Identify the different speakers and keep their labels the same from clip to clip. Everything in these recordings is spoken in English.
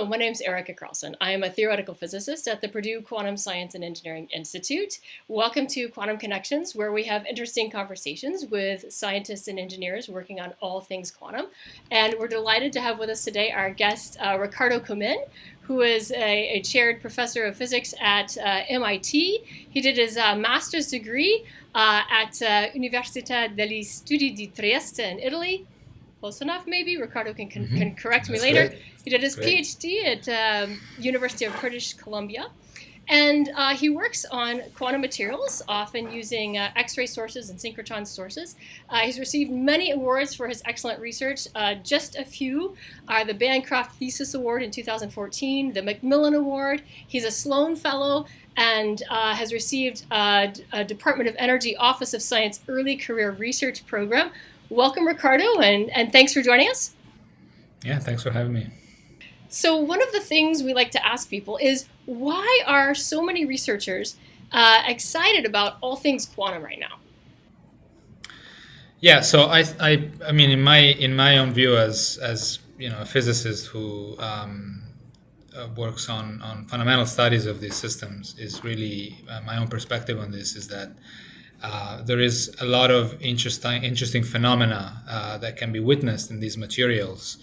Speaker 1: my name is Erica Carlson. I am a theoretical physicist at the Purdue Quantum Science and Engineering Institute. Welcome to Quantum Connections, where we have interesting conversations with scientists and engineers working on all things quantum. And we're delighted to have with us today our guest, Riccardo Comin, who is a chaired professor of physics at MIT. He did his master's degree at Università degli Studi di Trieste in Italy. Close enough, maybe. Riccardo can correct me later.
Speaker 2: Great.
Speaker 1: He did his PhD at University of British Columbia. And he works on quantum materials, often using X-ray sources and synchrotron sources. He's received many awards for his excellent research. Just a few are the Bancroft Thesis Award in 2014, the Macmillan Award. He's a Sloan Fellow and has received a Department of Energy Office of Science Early Career Research Program. Welcome, Riccardo, and thanks for joining us.
Speaker 2: Yeah, thanks for having me.
Speaker 1: So one of the things we like to ask people is, why are so many researchers excited about all things quantum right now?
Speaker 2: Yeah, so I mean, in my own view, as you know, a physicist who works on fundamental studies of these systems, is really my own perspective on this is that there is a lot of interesting phenomena that can be witnessed in these materials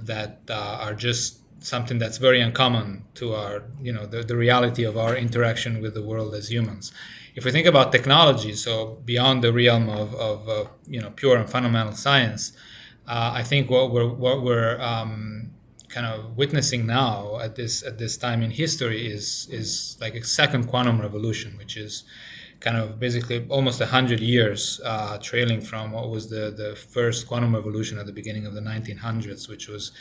Speaker 2: that are just something that's very uncommon to our, the reality of our interaction with the world as humans. If we think about technology, so beyond the realm of pure and fundamental science, I think what we're kind of witnessing now at this time in history is like a second quantum revolution, which is kind of basically almost 100 years trailing from what was the first quantum revolution at the beginning of the 1900s, which was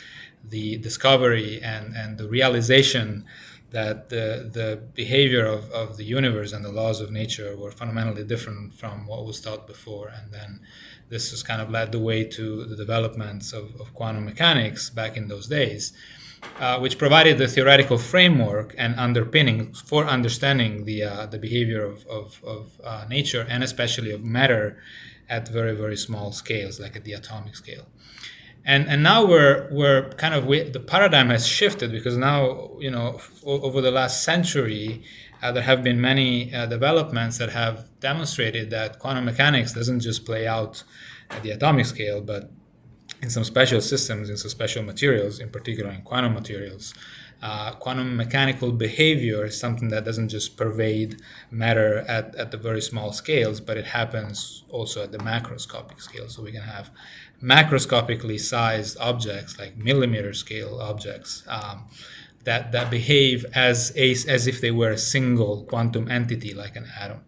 Speaker 2: the discovery and the realization that the behavior of the universe and the laws of nature were fundamentally different from what was thought before. And then this has kind of led the way to the developments of quantum mechanics back in those days. Which provided the theoretical framework and underpinning for understanding the behavior of nature and especially of matter at very, very small scales, like at the atomic scale. And now we're kind of the paradigm has shifted, because now, over the last century there have been many developments that have demonstrated that quantum mechanics doesn't just play out at the atomic scale, but in some special systems, in some special materials, in particular in quantum materials. Quantum mechanical behavior is something that doesn't just pervade matter at the very small scales, but it happens also at the macroscopic scale. So we can have macroscopically sized objects, like millimeter scale objects, that behave as if they were a single quantum entity, like an atom.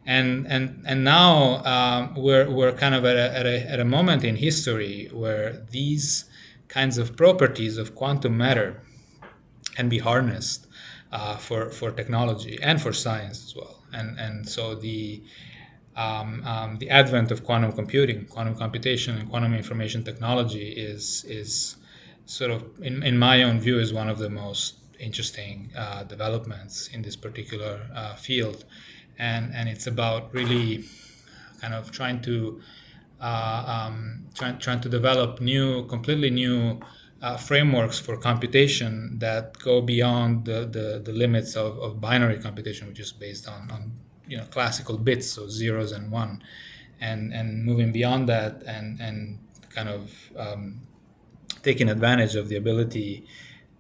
Speaker 2: And now we're kind of at a moment in history where these kinds of properties of quantum matter can be harnessed for technology and for science as well. And so the advent of quantum computing, quantum computation, and quantum information technology is sort of, in my own view, is one of the most interesting developments in this particular field. And it's about really kind of trying to develop completely new frameworks for computation that go beyond the limits of binary computation, which is based on classical bits, so zeros and one, and moving beyond that and kind of taking advantage of the ability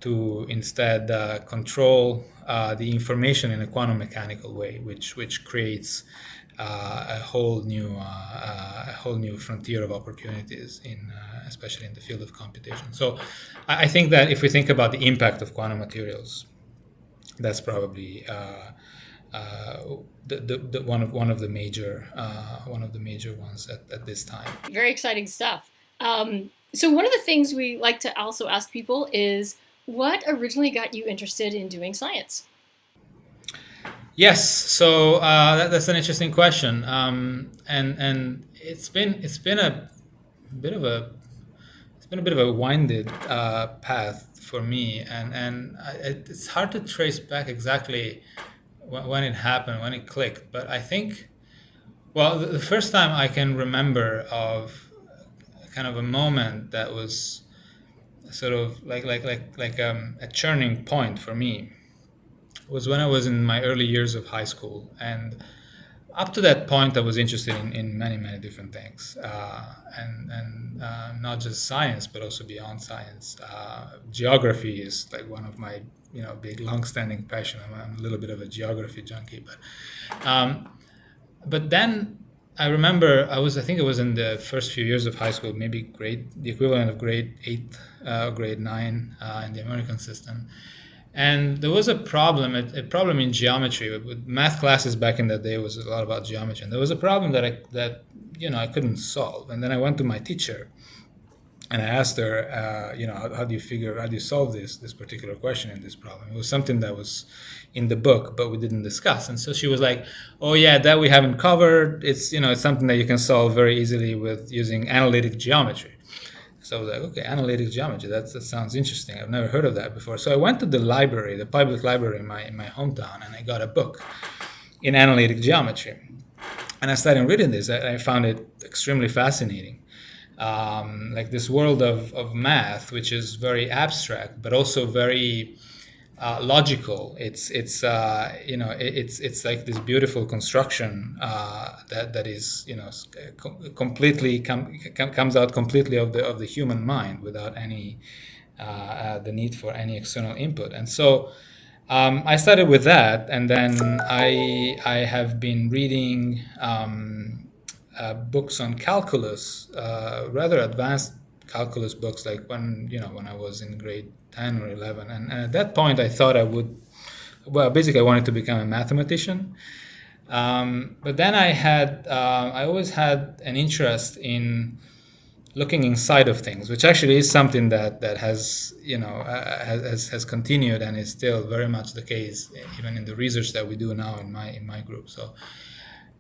Speaker 2: to instead control the information in a quantum mechanical way, which creates a whole new frontier of opportunities especially in the field of computation. So I think that if we think about the impact of quantum materials, that's probably one of the major ones at this time.
Speaker 1: Very exciting stuff. So one of the things we like to also ask people is, what originally got you interested in doing science?
Speaker 2: Yes, so that's an interesting question, and it's been a bit of a winded path for me, and it's hard to trace back exactly when it happened, when it clicked. But I think, well, the first time I can remember of kind of a moment that was sort of a churning point for me was when I was in my early years of high school. And up to that point, I was interested in many, many different things, and not just science, but also beyond science. Geography is like one of my, big, long-standing passion. I'm a little bit of a geography junkie, but then I remember I think it was in the first few years of high school, maybe the equivalent of grade 8, grade 9 in the American system. And there was a problem in geometry. With math classes back in the day was a lot about geometry, and there was a problem that I couldn't solve. And then I went to my teacher, and I asked her, how do you solve this particular question in this problem? It was something that was in the book, but we didn't discuss. And so she was like, "Oh yeah, that we haven't covered. It's something that you can solve very easily with using analytic geometry." So I was like, okay, analytic geometry, that sounds interesting. I've never heard of that before. So I went to the library, the public library in my hometown, and I got a book in analytic geometry. And I started reading this. I found it extremely fascinating. Like this world of math, which is very abstract, but also very logical. It's like this beautiful construction that is completely comes out completely of the human mind without any the need for any external input. And so I started with that, and then I have been reading books on calculus, rather advanced calculus books, like when I was in grade 10 or 11, and at that point I thought I wanted to become a mathematician. But then I always had an interest in looking inside of things, which actually is something that has has continued and is still very much the case, even in the research that we do now in my group. So,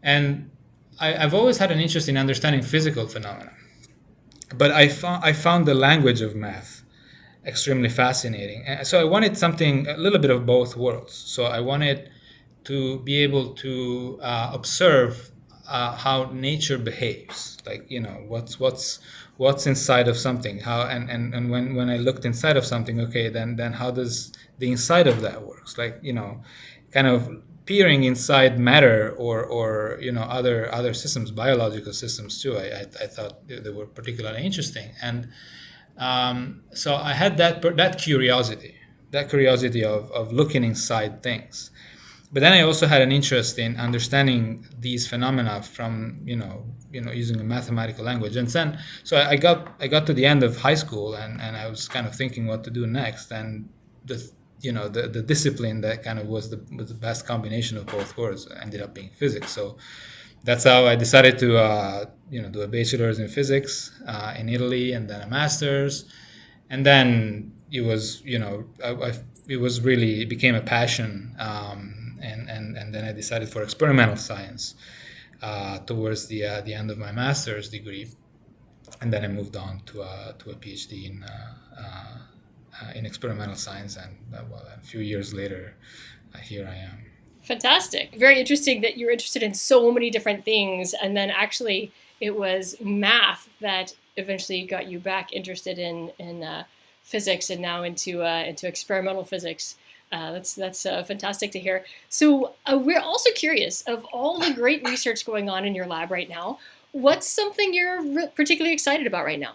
Speaker 2: and I've always had an interest in understanding physical phenomena, but I found the language of math extremely fascinating. And so I wanted something, a little bit of both worlds. So I wanted to be able to observe how nature behaves, like what's inside of something, how and when I looked inside of something, okay, then how does the inside of that works, like kind of peering inside matter or other systems, biological systems too. I thought they were particularly interesting, and so I had that curiosity of looking inside things. But then I also had an interest in understanding these phenomena from using a mathematical language. And then so I got to the end of high school, and I was kind of thinking what to do next, and the discipline that kind of was the best combination of both worlds ended up being physics. So that's how I decided to do a bachelor's in physics in Italy, and then a master's, and then it was it became a passion, and then I decided for experimental science towards the end of my master's degree, and then I moved on to a PhD in experimental science, and a few years later, here I am.
Speaker 1: Fantastic. Very interesting that you're interested in so many different things, and then actually it was math that eventually got you back interested in physics, and now into experimental physics. That's fantastic to hear. So we're also curious, of all the great research going on in your lab right now, what's something you're particularly excited about right now?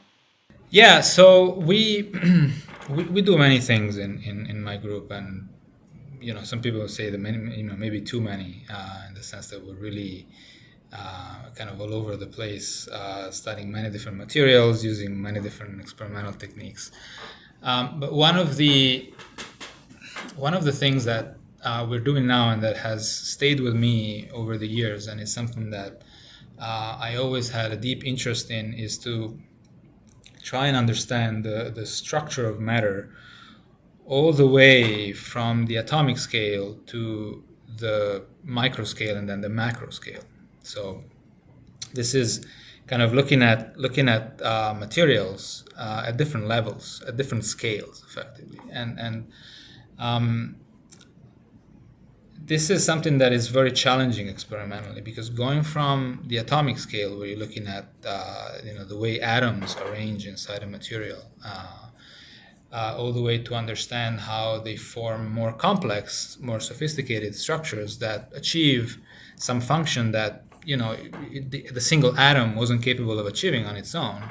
Speaker 2: Yeah, so we do many things in my group, and some people say that maybe too many, in the sense that we're really kind of all over the place, studying many different materials, using many different experimental techniques. But one of the things that we're doing now, and that has stayed with me over the years, and it's something that I always had a deep interest in, is to try and understand the structure of matter all the way from the atomic scale to the micro scale and then the macro scale. So this is kind of looking at materials at different levels, at different scales, effectively, and this is something that is very challenging experimentally, because going from the atomic scale, where you're looking at the way atoms arrange inside a material, all the way to understand how they form more complex, more sophisticated structures that achieve some function that the single atom wasn't capable of achieving on its own.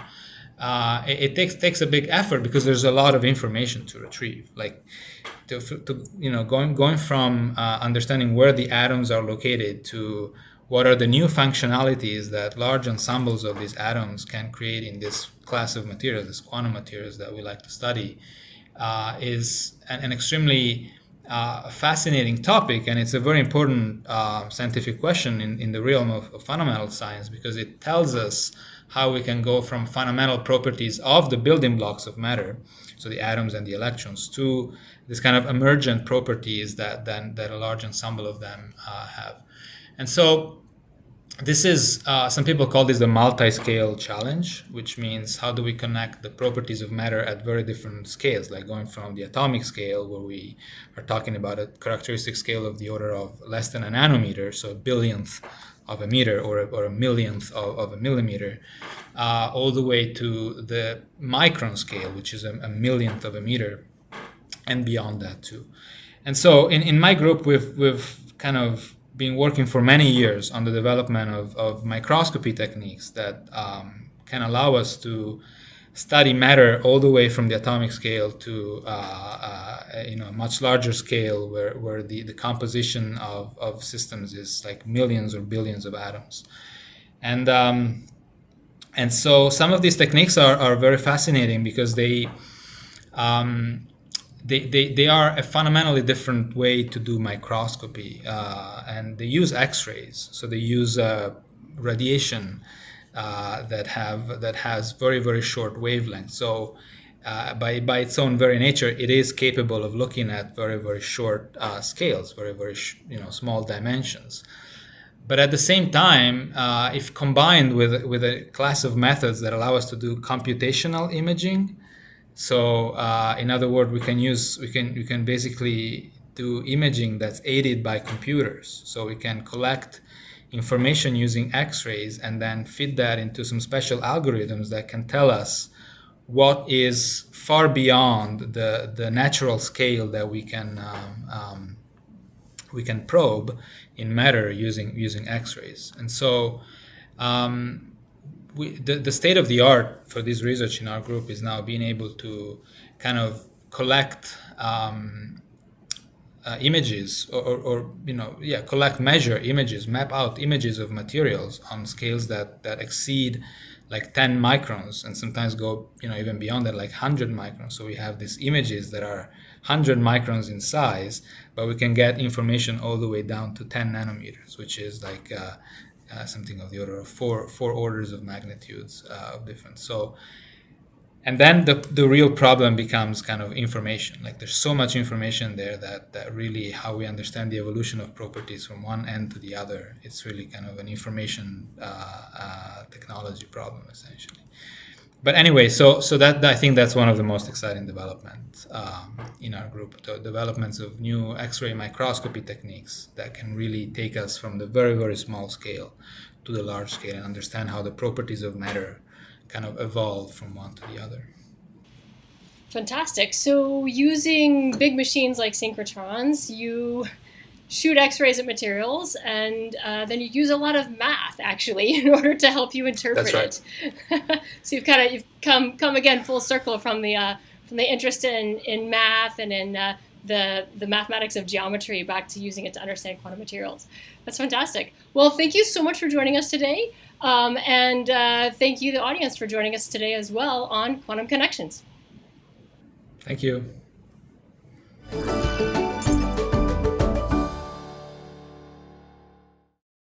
Speaker 2: It takes a big effort because there's a lot of information to retrieve. Like going from understanding where the atoms are located to what are the new functionalities that large ensembles of these atoms can create in this class of materials, this quantum materials that we like to study, is an extremely fascinating topic, and it's a very important scientific question in the realm of fundamental science, because it tells us how we can go from fundamental properties of the building blocks of matter, so the atoms and the electrons, to this kind of emergent properties that a large ensemble of them have. And so this is, some people call this the multi-scale challenge, which means how do we connect the properties of matter at very different scales, like going from the atomic scale, where we are talking about a characteristic scale of the order of less than a nanometer, so a billionth of a meter or a millionth of a millimeter, all the way to the micron scale, which is a millionth of a meter, and beyond that too. And so in my group, we've kind of been working for many years on the development of microscopy techniques that can allow us to study matter all the way from the atomic scale to a much larger scale, where the composition of systems is like millions or billions of atoms. And so some of these techniques are very fascinating because they are a fundamentally different way to do microscopy, and they use X-rays. So they use radiation that has very, very short wavelengths. So by its own very nature, it is capable of looking at very, very short scales, very, very small dimensions. But at the same time, if combined with a class of methods that allow us to do computational imaging, so in other words, we can basically do imaging that's aided by computers. So we can collect information using X-rays and then feed that into some special algorithms that can tell us what is far beyond the natural scale that we can probe in matter using X-rays. And so the state of the art for this research in our group is now being able to kind of collect images measure images, map out images of materials on scales that exceed like 10 microns, and sometimes go even beyond that, like 100 microns. So we have these images that are 100 microns in size, but we can get information all the way down to 10 nanometers, which is like something of the order of four orders of magnitudes of difference. So, and then the real problem becomes kind of information. Like there's so much information there that really how we understand the evolution of properties from one end to the other, it's really kind of an information technology problem essentially. But anyway, so that I think that's one of the most exciting developments in our group, the developments of new X-ray microscopy techniques that can really take us from the very, very small scale to the large scale and understand how the properties of matter kind of evolve from one to the other.
Speaker 1: Fantastic. So using big machines like synchrotrons, you shoot X-rays at materials, and then you use a lot of math actually in order to help you interpret
Speaker 2: That's right.
Speaker 1: it. So you've come again full circle from the interest in math and in the mathematics of geometry back to using it to understand quantum materials. That's fantastic. Well, thank you so much for joining us today, and thank you, the audience, for joining us today as well on Quantum Connections.
Speaker 2: Thank you.